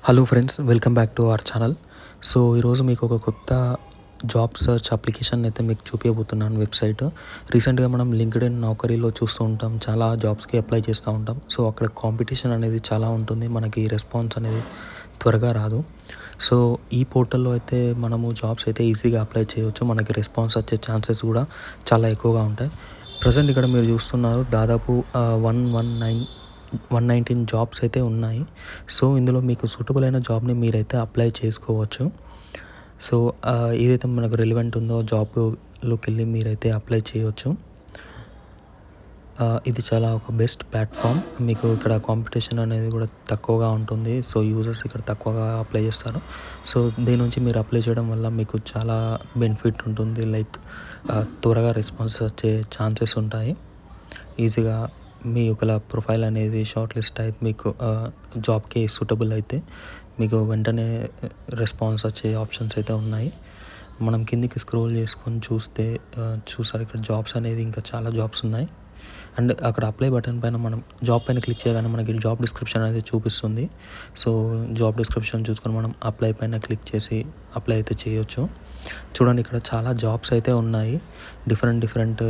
Hello friends, welcome back to our channel. So ఈరోజు మీకు ఒక కొత్త జాబ్ సర్చ్ అప్లికేషన్ అయితే మీకు చూపించబోతున్నాను. వెబ్సైట్ రీసెంట్గా మనం లింక్డ్ఇన్, నౌకరీలో చూస్తూ ఉంటాం. చాలా జాబ్స్కి అప్లై చేస్తూ ఉంటాం. సో అక్కడ కాంపిటీషన్ అనేది చాలా ఉంటుంది. మనకి రెస్పాన్స్ అనేది త్వరగా రాదు. సో ఈ పోర్టల్లో అయితే మనము జాబ్స్ అయితే ఈజీగా అప్లై చేయవచ్చు. మనకి రెస్పాన్స్ వచ్చే ఛాన్సెస్ కూడా చాలా ఎక్కువగా ఉంటాయి. ప్రజెంట్ ఇక్కడ మీరు చూస్తున్నారు, దాదాపు 119 జాబ్స్ అయితే ఉన్నాయి. సో ఇందులో మీకు సూటబుల్ అయిన జాబ్ని మీరైతే అప్లై చేసుకోవచ్చు. సో ఏదైతే మనకు రిలవెంట్ ఉందో జాబ్లోకి వెళ్ళి మీరైతే అప్లై చేయవచ్చు. ఇది చాలా ఒక బెస్ట్ ప్లాట్ఫామ్. మీకు ఇక్కడ కాంపిటీషన్ అనేది కూడా తక్కువగా ఉంటుంది. సో యూజర్స్ ఇక్కడ తక్కువగా అప్లై చేస్తారు. సో దీని నుంచి మీరు అప్లై చేయడం వల్ల మీకు చాలా బెనిఫిట్ ఉంటుంది. లైక్ త్వరగా రెస్పాన్స్ వచ్చే ఛాన్సెస్ ఉంటాయి. ఈజీగా మీ ఒకలా ప్రొఫైల్ అనేది షార్ట్ లిస్ట్ అయితే మీకు జాబ్కి సూటబుల్ అయితే మీకు వెంటనే రెస్పాన్స్ వచ్చే ఆప్షన్స్ అయితే ఉన్నాయి. మనం కిందికి స్క్రోల్ చేసుకొని చూసారు, ఇక్కడ జాబ్స్ అనేది ఇంకా చాలా జాబ్స్ ఉన్నాయి. అండ్ అక్కడ అప్లై బటన్ పైన మనం జాబ్ పైన క్లిక్ చేయగానే మనకి జాబ్ డిస్క్రిప్షన్ అనేది చూపిస్తుంది. సో జాబ్ డిస్క్రిప్షన్ చూసుకొని మనం అప్లై పైన క్లిక్ చేసి అప్లై అయితే చేయొచ్చు. చూడండి, ఇక్కడ చాలా జాబ్స్ అయితే ఉన్నాయి. డిఫరెంట్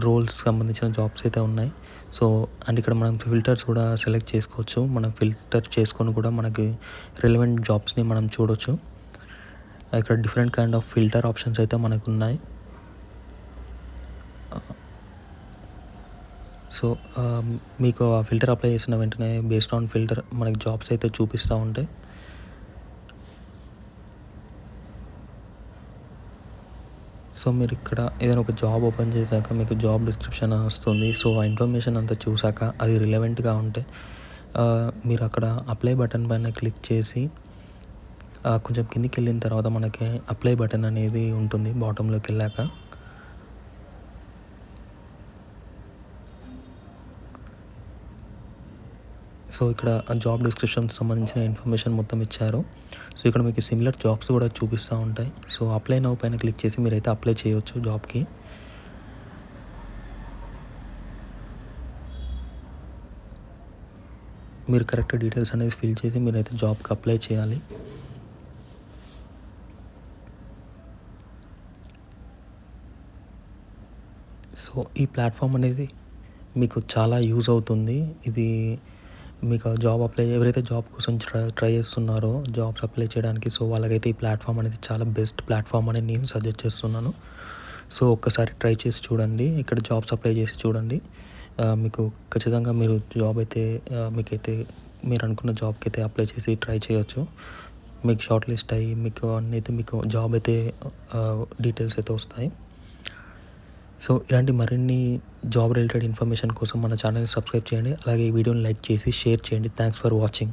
రోల్స్ సంబంధించిన జాబ్స్ అయితే ఉన్నాయి. సో అండ్ ఇక్కడ మనం ఫిల్టర్స్ కూడా సెలెక్ట్ చేసుకోవచ్చు. మనం ఫిల్టర్ చేసుకొని కూడా మనకి రిలవెంట్ జాబ్స్ని మనం చూడొచ్చు. ఇక్కడ different kind of filter options అయితే మనకు ఉన్నాయి. సో మీకు ఆ ఫిల్టర్ అప్లై చేసిన వెంటనే బేస్డ్ ఆన్ ఫిల్టర్ మనకి జాబ్స్ అయితే చూపిస్తూ ఉంటాయి. సో మీరు ఇక్కడ ఏదైనా ఒక జాబ్ ఓపెన్ చేశాక మీకు జాబ్ డిస్క్రిప్షన్ వస్తుంది. సో ఆ ఇన్ఫర్మేషన్ అంతా చూసాక అది రిలవెంట్గా ఉంటే మీరు అక్కడ అప్లై బటన్ పైన క్లిక్ చేసి కొంచెం కిందికి వెళ్ళిన తర్వాత మనకి అప్లై బటన్ అనేది ఉంటుంది బాటంలోకి వెళ్ళాక. సో ఇక్కడ జాబ్ డిస్క్రిప్షన్ సంబంధించిన ఇన్ఫర్మేషన్ మొత్తం ఇచ్చారు. సో ఇక్కడ మీకు సిమిలర్ జాబ్స్ కూడా చూపిస్తూ ఉంటాయి. సో అప్లై నౌ పైన క్లిక్ చేసి మీరైతే అప్లై చేయవచ్చు జాబ్కి. మీరు కరెక్ట్ డీటెయిల్స్ అనేది ఫిల్ చేసి మీరైతే జాబ్కి అప్లై చేయాలి. సో ఈ ప్లాట్ఫామ్ అనేది మీకు చాలా యూజ్ అవుతుంది. ఇది మీకు జాబ్ ఎవరైతే జాబ్ కోసం ట్రై చేస్తున్నారో జాబ్స్ అప్లై చేయడానికి, సో వాళ్ళకైతే ఈ ప్లాట్ఫామ్ అనేది చాలా బెస్ట్ ప్లాట్ఫామ్ అని నేను సజెస్ట్ చేస్తున్నాను. సో ఒక్కసారి ట్రై చేసి చూడండి, ఇక్కడ జాబ్స్ అప్లై చేసి చూడండి. మీకు ఖచ్చితంగా మీరు జాబ్ అయితే మీకైతే మీరు అనుకున్న జాబ్కి అయితే అప్లై చేసి ట్రై చేయొచ్చు. మీకు షార్ట్ లిస్ట్ అయ్యి మీకు అన్నైతే మీకు జాబ్ అయితే డీటెయిల్స్ అయితే వస్తాయి. సో ఇలాంటి మరిన్ని జాబ్ రిలేటెడ్ ఇన్ఫర్మేషన్ కోసం మన ఛానల్ని సబ్స్క్రైబ్ చేయండి. అలాగే ఈ వీడియోని లైక్ చేసి షేర్ చేయండి. Thanks for watching.